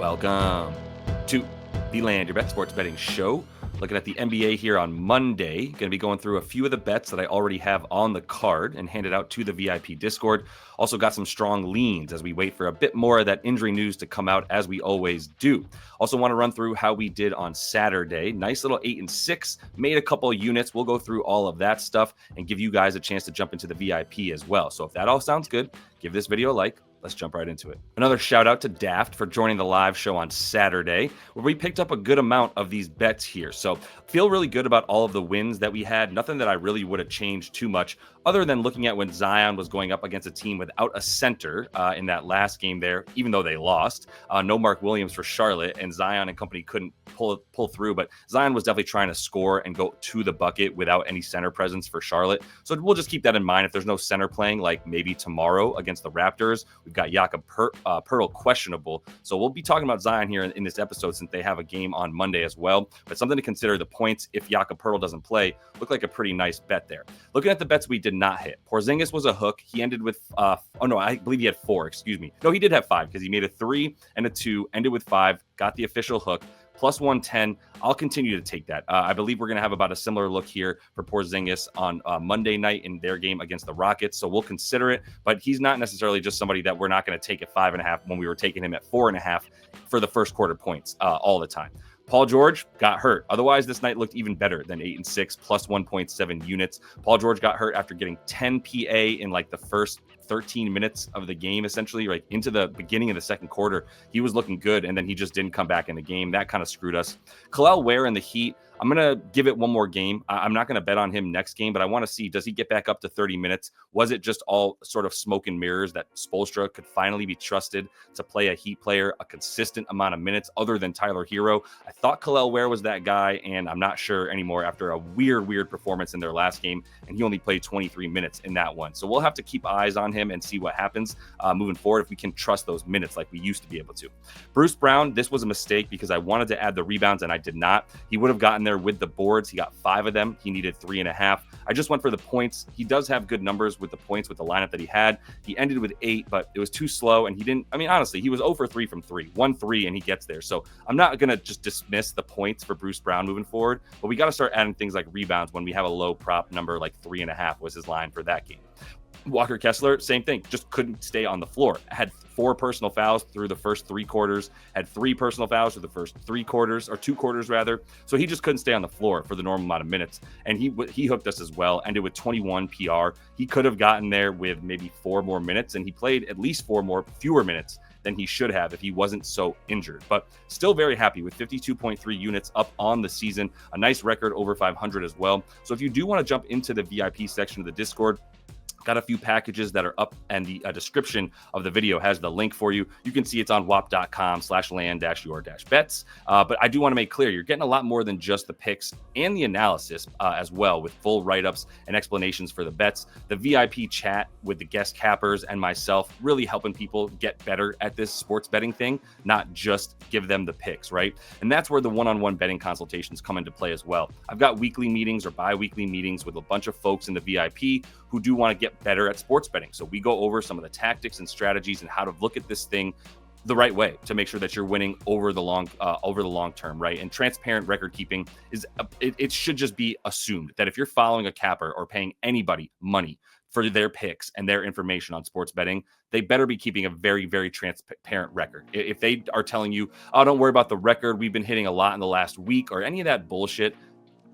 Welcome to the Land Your Bet Sports Betting Show. Looking at the NBA here on Monday. Going to be going through a few of the bets that I already have on the card and handed out to the VIP Discord. Also got some strong leans as we wait for a bit more of that injury news to come out, as we always do. Also want to run through how we did on Saturday. Nice little 8-6, made a couple of units. We'll go through all of that stuff and give you guys a chance to jump into the VIP as well. So if that all sounds good, give this video a like. Let's jump right into it. Another shout out to Daft for joining the live show on Saturday, where we picked up a good amount of these bets here. So feel really good about all of the wins that we had. Nothing that I really would have changed too much, other than looking at when Zion was going up against a team without a center in that last game there, even though they lost. No Mark Williams for Charlotte, and Zion and company couldn't pull through, but Zion was definitely trying to score and go to the bucket without any center presence for Charlotte. So we'll just keep that in mind. If there's no center playing, like maybe tomorrow against the Raptors, we've got Jakob Poeltl questionable. So we'll be talking about Zion here in this episode, since they have a game on Monday as well. But something to consider, the points, if Jakob Poeltl doesn't play, look like a pretty nice bet there. Looking at the bets we did not hit. Porzingis was a hook. He ended with, I believe he had 4, excuse me. No, he did have 5, because he made a 3 and a 2, ended with 5, got the official hook. Plus 110. I'll continue to take that. I believe we're going to have about a similar look here for Porzingis on Monday night in their game against the Rockets. So we'll consider it, but he's not necessarily just somebody that we're not going to take at 5.5 when we were taking him at 4.5 for the first quarter points all the time. Paul George got hurt. Otherwise, this night looked even better than 8-6 plus 1.7 units. Paul George got hurt after getting 10 PA in like the first 13 minutes of the game, essentially, right into the beginning of the second quarter. He was looking good, and then he just didn't come back in the game. That kind of screwed us. Khalil Ware in the Heat, I'm going to give it one more game. I'm not going to bet on him next game, but I want to see, does he get back up to 30 minutes? Was it just all sort of smoke and mirrors that Spoelstra could finally be trusted to play a Heat player a consistent amount of minutes other than Tyler Hero? I thought Khalil Ware was that guy, and I'm not sure anymore after a weird performance in their last game, and he only played 23 minutes in that one. So we'll have to keep eyes on him and see what happens moving forward, if we can trust those minutes like we used to be able to. Bruce Brown, this was a mistake because I wanted to add the rebounds and I did not. He would have gotten there with the boards. He got 5 of them. He needed 3.5. I just went for the points. He does have good numbers with the points with the lineup that he had. He ended with 8, but it was too slow, and he didn't, honestly, he was 0 for 3 from 3. 1-3, and he gets there. So I'm not going to just dismiss the points for Bruce Brown moving forward, but we got to start adding things like rebounds when we have a low prop number, like 3.5 was his line for that game. Walker Kessler, same thing, just couldn't stay on the floor. Had 4 personal fouls through the first 3 quarters, had 3 personal fouls through the first 3 quarters, or 2 quarters rather. So he just couldn't stay on the floor for the normal amount of minutes. And he hooked us as well, ended with 21 PR. He could have gotten there with maybe 4 more minutes, and he played at least fewer minutes than he should have if he wasn't so injured. But still very happy with 52.3 units up on the season, a nice record over 500 as well. So if you do want to jump into the VIP section of the Discord, got a few packages that are up, and the description of the video has the link for you. You can see it's on wap.com/land-your-bets. But I do want to make clear, you're getting a lot more than just the picks and the analysis as well, with full write-ups and explanations for the bets. The VIP chat with the guest cappers and myself, really helping people get better at this sports betting thing, not just give them the picks, right? And that's where the one-on-one betting consultations come into play as well. I've got weekly meetings or bi-weekly meetings with a bunch of folks in the VIP who do want to get better at sports betting. So we go over some of the tactics and strategies and how to look at this thing the right way to make sure that you're winning over the long term, right? And transparent record keeping is it should just be assumed that if you're following a capper or paying anybody money for their picks and their information on sports betting, they better be keeping a very, very transparent record. If they are telling you, oh, don't worry about the record, we've been hitting a lot in the last week, or any of that bullshit,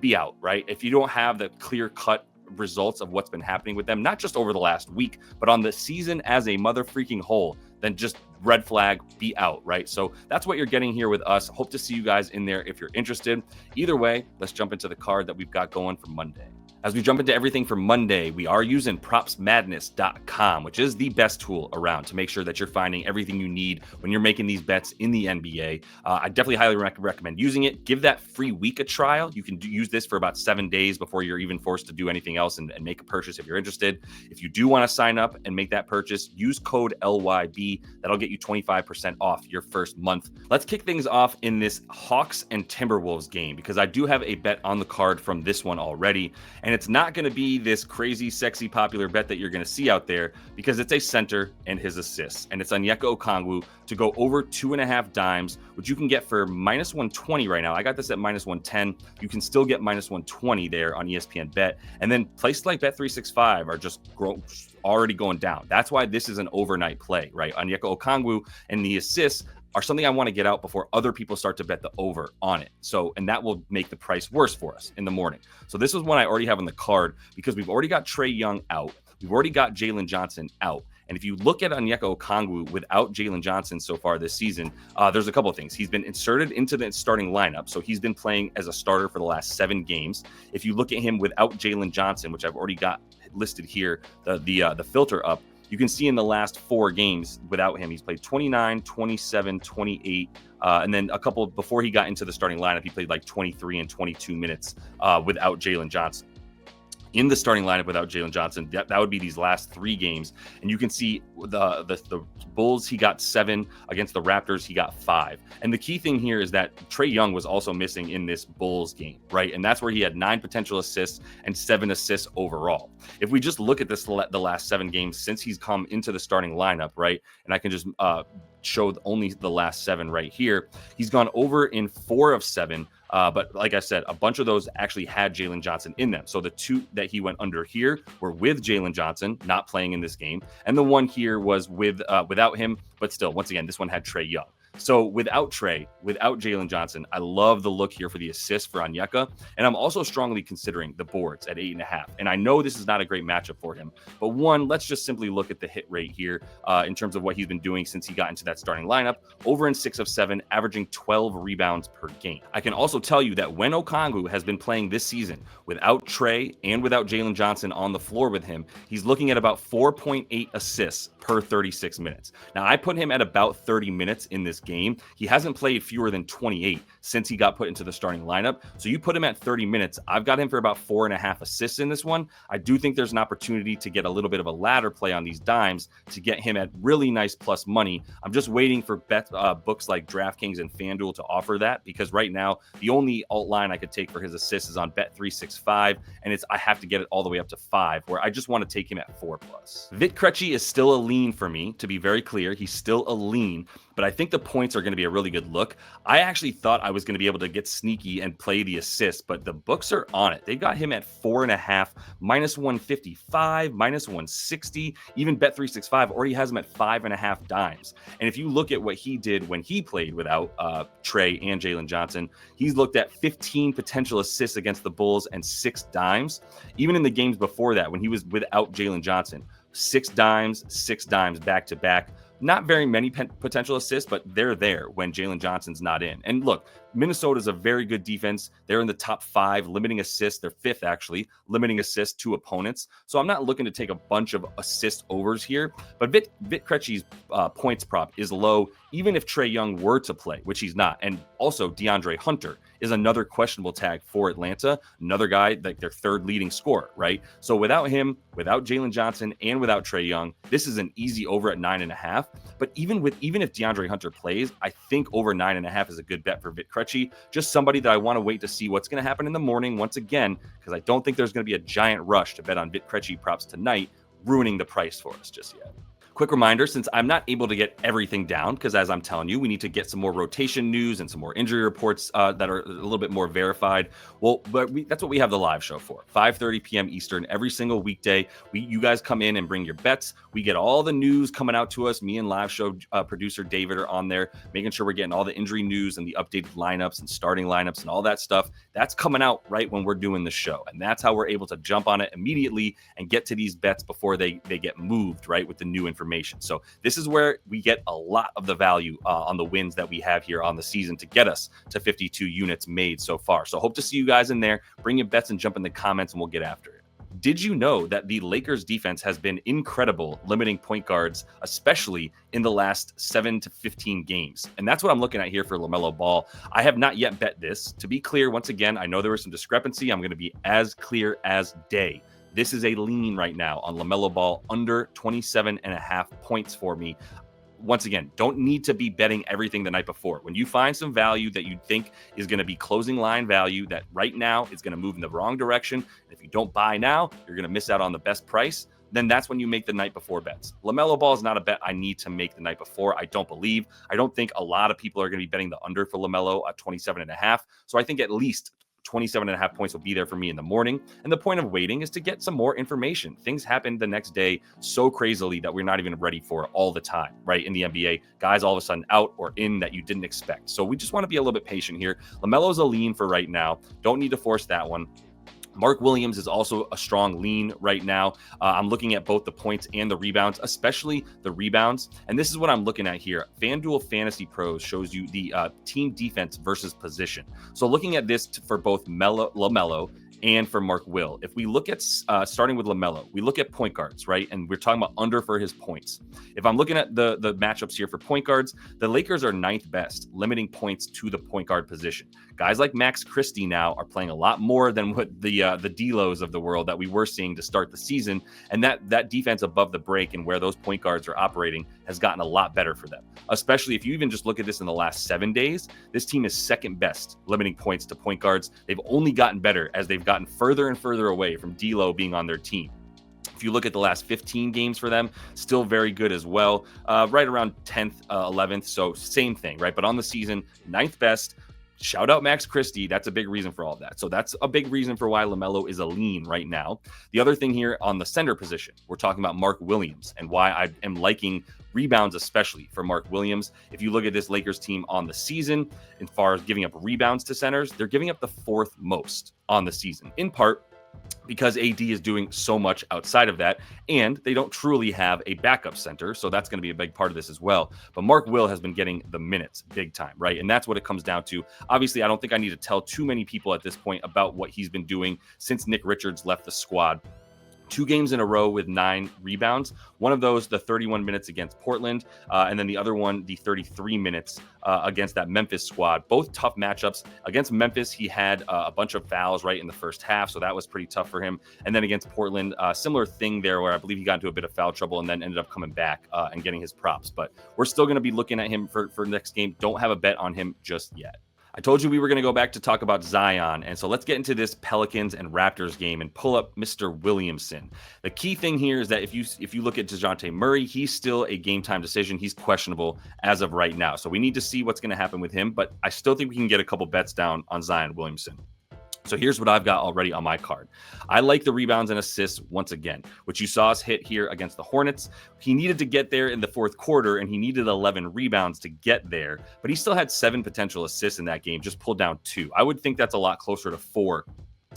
be out, right? If you don't have the clear-cut results of what's been happening with them, not just over the last week, but on the season as a mother freaking whole, then just red flag, be out, right? So that's what you're getting here with us. Hope to see you guys in there if you're interested. Either way, let's jump into the card that we've got going for Monday. As we jump into everything for Monday, we are using propsmadness.com, which is the best tool around to make sure that you're finding everything you need when you're making these bets in the NBA. I definitely highly recommend using it. Give that free week a trial. You can use this for about 7 days before you're even forced to do anything else and make a purchase if you're interested. If you do want to sign up and make that purchase, use code LYB. That'll get you 25% off your first month. Let's kick things off in this Hawks and Timberwolves game, because I do have a bet on the card from this one already. And And it's not going to be this crazy, sexy, popular bet that you're going to see out there because it's a center and his assists. And it's Onyeka Okongwu to go over 2.5 dimes, which you can get for minus 120 right now. I got this at minus 110. You can still get minus 120 there on ESPN Bet. And then places like Bet365 are just already going down. That's why this is an overnight play, right? Onyeka Okongwu and the assists are something I want to get out before other people start to bet the over on it. So, and that will make the price worse for us in the morning. So this is one I already have on the card because we've already got Trae Young out. We've already got Jalen Johnson out. And if you look at Onyeka Okongwu without Jalen Johnson so far this season, there's a couple of things. He's been inserted into the starting lineup. So he's been playing as a starter for the last 7 games. If you look at him without Jalen Johnson, which I've already got listed here, the filter up, you can see in the last 4 games without him, he's played 29, 27, 28, and then a couple before he got into the starting lineup, he played like 23 and 22 minutes without Jalen Johnson. In the starting lineup without Jalen Johnson, that would be these last 3 games. And you can see the Bulls, he got 7. Against the Raptors, he got 5. And the key thing here is that Trae Young was also missing in this Bulls game, right? And that's where he had 9 potential assists and 7 assists overall. If we just look at this, the last 7 games since he's come into the starting lineup, right? And I can just show only the last 7 right here. He's gone over in 4 of 7. But like I said, a bunch of those actually had Jalen Johnson in them. So the 2 that he went under here were with Jalen Johnson, not playing in this game. And the one here was without him, but still, once again, this one had Trae Young. So without Trae, without Jalen Johnson, I love the look here for the assist for Onyeka. And I'm also strongly considering the boards at 8.5. And I know this is not a great matchup for him. But one, let's just simply look at the hit rate here in terms of what he's been doing since he got into that starting lineup. Over in 6 of 7, averaging 12 rebounds per game. I can also tell you that when Okongwu has been playing this season without Trae and without Jalen Johnson on the floor with him, he's looking at about 4.8 assists per 36 minutes. Now, I put him at about 30 minutes in this game. He hasn't played fewer than 28 since he got put into the starting lineup. So you put him at 30 minutes. I've got him for about 4.5 assists in this one. I do think there's an opportunity to get a little bit of a ladder play on these dimes to get him at really nice plus money. I'm just waiting for books like DraftKings and FanDuel to offer that, because right now the only alt line I could take for his assists is on Bet365, and I have to get it all the way up to 5, where I just want to take him at 4+. Vit Krejci is still a lean for me, to be very clear. He's still a lean, but I think the points are going to be a really good look. I actually thought I was going to be able to get sneaky and play the assist, but the books are on it. They've got him at 4.5, minus 155, minus 160. Even Bet365 already has him at 5.5 dimes. And if you look at what he did when he played without Trae and Jalen Johnson, he's looked at 15 potential assists against the Bulls and 6 dimes. Even in the games before that, when he was without Jalen Johnson, 6 dimes back to back. Not very many potential assists, but they're there when Jalen Johnson's not in. And look, Minnesota's a very good defense. They're in the top 5, limiting assists. They're 5th, actually, limiting assists to opponents. So I'm not looking to take a bunch of assist overs here. But Vit Krejci's points prop is low, even if Trae Young were to play, which he's not. And also, DeAndre Hunter is another questionable tag for Atlanta. Another guy, like their 3rd leading scorer, right? So without him, without Jalen Johnson, and without Trae Young, this is an easy over at 9.5. But even if DeAndre Hunter plays, I think over 9.5 is a good bet for Vit Krejci. Just somebody that I want to wait to see what's going to happen in the morning once again, because I don't think there's going to be a giant rush to bet on Vit Krejci props tonight, ruining the price for us just yet. Quick reminder, since I'm not able to get everything down, because as I'm telling you, we need to get some more rotation news and some more injury reports that are a little bit more verified. Well, but that's what we have the live show for, 5:30 p.m. Eastern every single weekday. You guys come in and bring your bets. We get all the news coming out to us. Me and live show producer David are on there, making sure we're getting all the injury news and the updated lineups and starting lineups and all that stuff. That's coming out right when we're doing the show. And that's how we're able to jump on it immediately and get to these bets before they get moved, right, with the new information. So this is where we get a lot of the value on the wins that we have here on the season to get us to 52 units made so far. So hope to see you guys in there. Bring your bets and jump in the comments and we'll get after it. Did you know that the Lakers defense has been incredible limiting point guards, especially in the last 7 to 15 games? And that's what I'm looking at here for LaMelo Ball. I have not yet bet this. To be clear, once again, I know there was some discrepancy. I'm going to be as clear as day. This is a lean right now on LaMelo Ball under 27.5 points for me. once again, don't need to be betting everything the night before. When you find some value that you think is going to be closing line value that right now is going to move in the wrong direction, if you don't buy now, you're going to miss out on the best price, then that's when you make the night before bets. LaMelo Ball is not a bet I need to make the night before. I don't think a lot of people are going to be betting the under for LaMelo at 27.5. So I think at least 27.5 points will be there for me in the morning. And the point of waiting is to get some more information. Things happen the next day so crazily that we're not even ready for it all the time, right? In the NBA, guys all of a sudden out or in that you didn't expect. So we just want to be a little bit patient here. LaMelo's a lean for right now. Don't need to force that one. Mark Williams is also a strong lean right now. I'm looking at both the points and the rebounds, especially the rebounds. And this is what I'm looking at here. FanDuel Fantasy Pros shows you the team defense versus position. So looking at this for both LaMelo and for Mark Will. If we look at, starting with LaMelo, we look at point guards, right? And we're talking about under for his points. If I'm looking at the matchups here for point guards, the Lakers are 9th best, limiting points to the point guard position. Guys like Max Christie now are playing a lot more than what the D'Los of the world that we were seeing to start the season. And that defense above the break and where those point guards are operating has gotten a lot better for them. Especially if you even just look at this in the last 7 days, this team is 2nd best, limiting points to point guards. They've only gotten better as they've gotten further and further away from D'Lo being on their team. If you look at the last 15 games for them, still very good as well, right around 10th, 11th. So same thing, right? But on the season, 9th best. Shout out Max Christie. That's a big reason for all of that. So that's a big reason for why LaMelo is a lean right now. The other thing here on the center position, we're talking about Mark Williams and why I am liking rebounds, especially for Mark Williams. If you look at this Lakers team on the season, as far as giving up rebounds to centers, they're giving up the 4th most on the season, in part because AD is doing so much outside of that, and they don't truly have a backup center, so that's going to be a big part of this as well. But Mark Will has been getting the minutes big time, right? And that's what it comes down to. Obviously, I don't think I need to tell too many people at this point about what he's been doing since Nick Richards left the squad. 2 games in a row with 9 rebounds. One of those, the 31 minutes against Portland, and then the other one, the 33 minutes against that Memphis squad. Both tough matchups. Against Memphis, he had a bunch of fouls right in the first half, so that was pretty tough for him. And then against Portland, similar thing there where I believe he got into a bit of foul trouble and then ended up coming back and getting his props. But we're still going to be looking at him for next game. Don't have a bet on him just yet. I told you we were going to go back to talk about Zion, and so let's get into this Pelicans and Raptors game and pull up Mr. Williamson. The key thing here is that if you look at DeJounte Murray, he's still a game-time decision. He's questionable as of right now, so we need to see what's going to happen with him, but I still think we can get a couple bets down on Zion Williamson. So here's what I've got already on my card. I like the rebounds and assists once again, which you saw us hit here against the Hornets. He needed to get there in the 4th quarter, and he needed 11 rebounds to get there, but he still had 7 potential assists in that game, just pulled down 2. I would think that's a lot closer to 4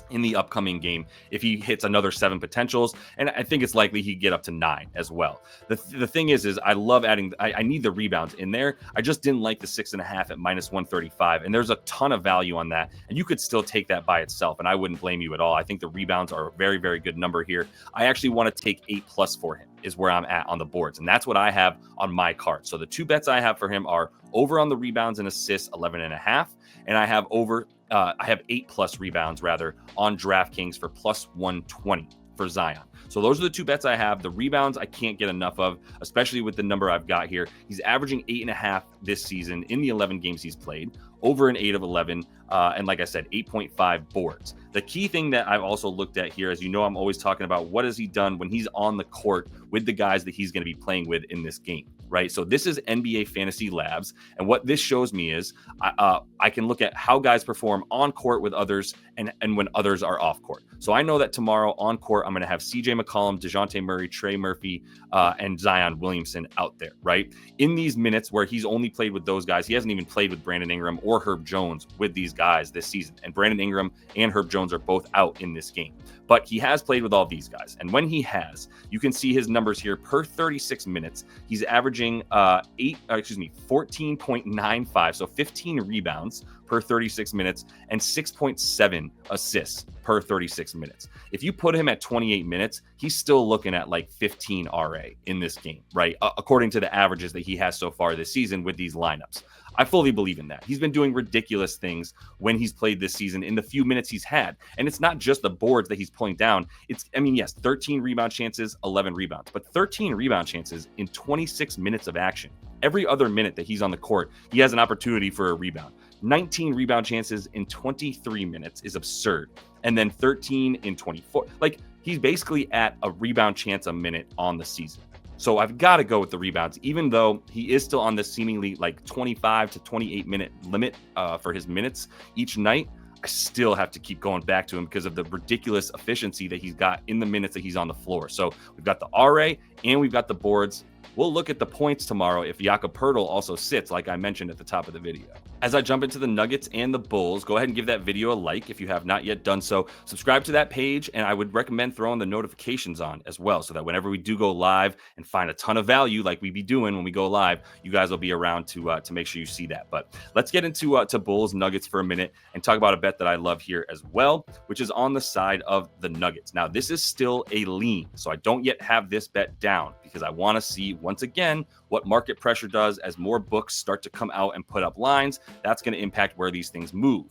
in the upcoming game if he hits another 7 potentials, and I think it's likely he'd get up to 9 as well. The thing is I love adding, I need the rebounds in there. I just didn't like the 6.5 at -135, and there's a ton of value on that, and you could still take that by itself, and I wouldn't blame you at all. I think the rebounds are a very, very good number here. I actually want to take 8+ for him is where I'm at on the boards, and that's what I have on my card. So the 2 bets I have for him are over on the rebounds and assists, 11.5, and I have over I have 8+ rebounds rather on DraftKings for +120 for Zion. So those are the 2 bets I have. The rebounds I can't get enough of, especially with the number I've got here. He's averaging 8.5 this season in the 11 games he's played, over an 8 of 11, and like I said, 8.5 boards. The key thing that I've also looked at here, as you know, I'm always talking about what has he done when he's on the court with the guys that he's going to be playing with in this game, right? So this is NBA Fantasy Labs, and what this shows me is I can look at how guys perform on court with others and when others are off court. So I know that tomorrow on court, I'm going to have CJ McCollum, DeJounte Murray, Trey Murphy, and Zion Williamson out there, right? In these minutes where he's only played with those guys, he hasn't even played with Brandon Ingram or Herb Jones with these guys this season. And Brandon Ingram and Herb Jones are both out in this game. But he has played with all these guys. And when he has, you can see his numbers here per 36 minutes. He's averaging 14.95, so 15 rebounds per 36 minutes and 6.7 assists per 36 minutes. If you put him at 28 minutes, he's still looking at like 15 RA in this game, right? According to the averages that he has so far this season with these lineups. I fully believe in that. He's been doing ridiculous things when he's played this season in the few minutes he's had. And it's not just the boards that he's pulling down. Yes, 13 rebound chances, 11 rebounds, but 13 rebound chances in 26 minutes of action. every other minute that he's on the court, he has an opportunity for a rebound. 19 rebound chances in 23 minutes is absurd. And then 13 in 24. Like, he's basically at a rebound chance a minute on the season. So I've got to go with the rebounds, even though he is still on this seemingly like 25 to 28 minute limit for his minutes each night. I still have to keep going back to him because of the ridiculous efficiency that he's got in the minutes that he's on the floor. So we've got the RA and we've got the boards. We'll look at the points tomorrow if Jakob Poeltl also sits, like I mentioned at the top of the video. As I jump into the Nuggets and the Bulls, go ahead and give that video a like if you have not yet done so. Subscribe to that page, and I would recommend throwing the notifications on as well, so that whenever we do go live and find a ton of value like we be doing when we go live, you guys will be around to make sure you see that. But let's get into to Bulls Nuggets for a minute and talk about a bet that I love here as well, which is on the side of the Nuggets. Now, this is still a lean, so I don't yet have this bet down because I want to see, once again, what market pressure does as more books start to come out and put up lines. That's going to impact where these things move.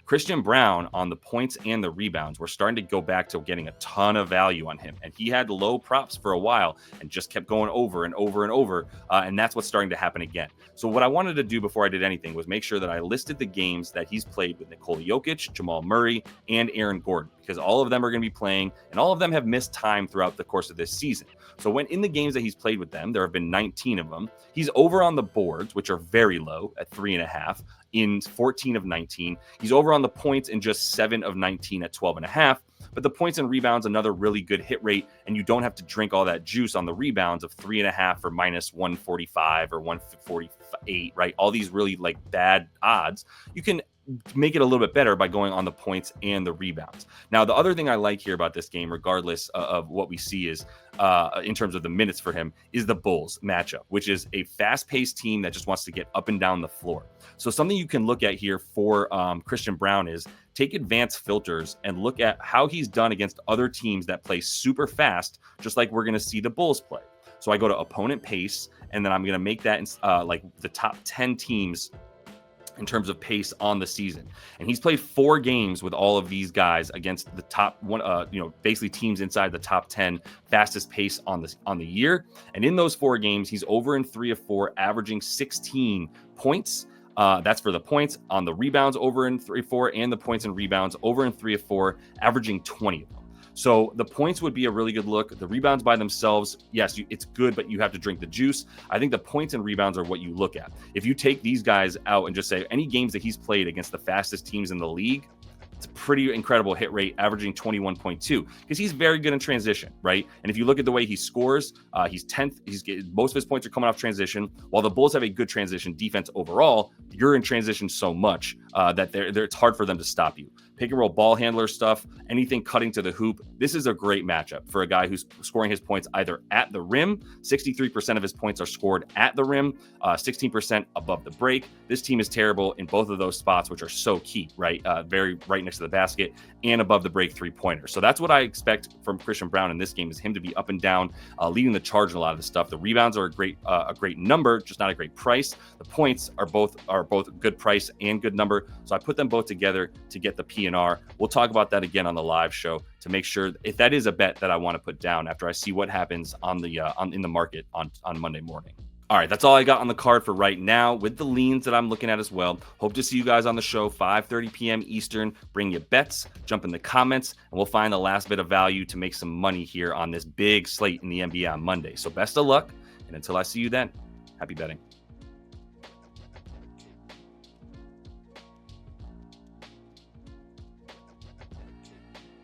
Christian Braun on the points and the rebounds, we're starting to go back to getting a ton of value on him. And he had low props for a while and just kept going over and over and over. And that's what's starting to happen again. So what I wanted to do before I did anything was make sure that I listed the games that he's played with Nikola Jokic, Jamal Murray, and Aaron Gordon, because all of them are going to be playing and all of them have missed time throughout the course of this season. So when in the games that he's played with them, there have been 19 of them. He's over on the boards, which are very low at 3.5 in 14 of 19. He's over on the points in just 7 of 19 at 12.5. But the points and rebounds, another really good hit rate, and you don't have to drink all that juice on the rebounds of 3.5 or minus 145 or 148, right? All these really like bad odds. You can make it a little bit better by going on the points and the rebounds. Now, the other thing I like here about this game, regardless of what we see, is in terms of the minutes for him, is the Bulls matchup, which is a fast-paced team that just wants to get up and down the floor. So something you can look at here for Christian Braun is take advanced filters and look at how he's done against other teams that play super fast, just like we're going to see the Bulls play. So I go to opponent pace, and then I'm going to make that like the top 10 teams in terms of pace on the season. And he's played 4 games with all of these guys against the top one, basically teams inside the top 10 fastest pace on the year. And in those 4 games, he's over in 3 of 4, averaging 16 points. That's for the points. On the rebounds, over in 3 of 4, and the points and rebounds over in 3 of 4, averaging 20 of them. So the points would be a really good look. The rebounds by themselves, yes, it's good, but you have to drink the juice. I think the points and rebounds are what you look at. If you take these guys out and just say any games that he's played against the fastest teams in the league, it's a pretty incredible hit rate, averaging 21.2, because he's very good in transition, right? And if you look at the way he scores, he's 10th. Most of his points are coming off transition. While the Bulls have a good transition defense overall, you're in transition so much that it's hard for them to stop you. Pick and roll ball handler stuff, anything cutting to the hoop. This is a great matchup for a guy who's scoring his points either at the rim. 63% of his points are scored at the rim, 16% above the break. This team is terrible in both of those spots, which are so key, right? Very right next to the basket and above the break 3-pointer. So that's what I expect from Christian Braun in this game, is him to be up and down, leading the charge in a lot of the stuff. The rebounds are a great number, just not a great price. The points are both good price and good number. So I put them both together to get the PNR. We'll talk about that again on the live show to make sure if that is a bet that I want to put down after I see what happens in the market on Monday morning. All right, that's all I got on the card for right now with the leans that I'm looking at as well. Hope to see you guys on the show, 5:30 p.m. Eastern. Bring your bets, jump in the comments, and we'll find the last bit of value to make some money here on this big slate in the NBA on Monday. So best of luck, and until I see you then, happy betting.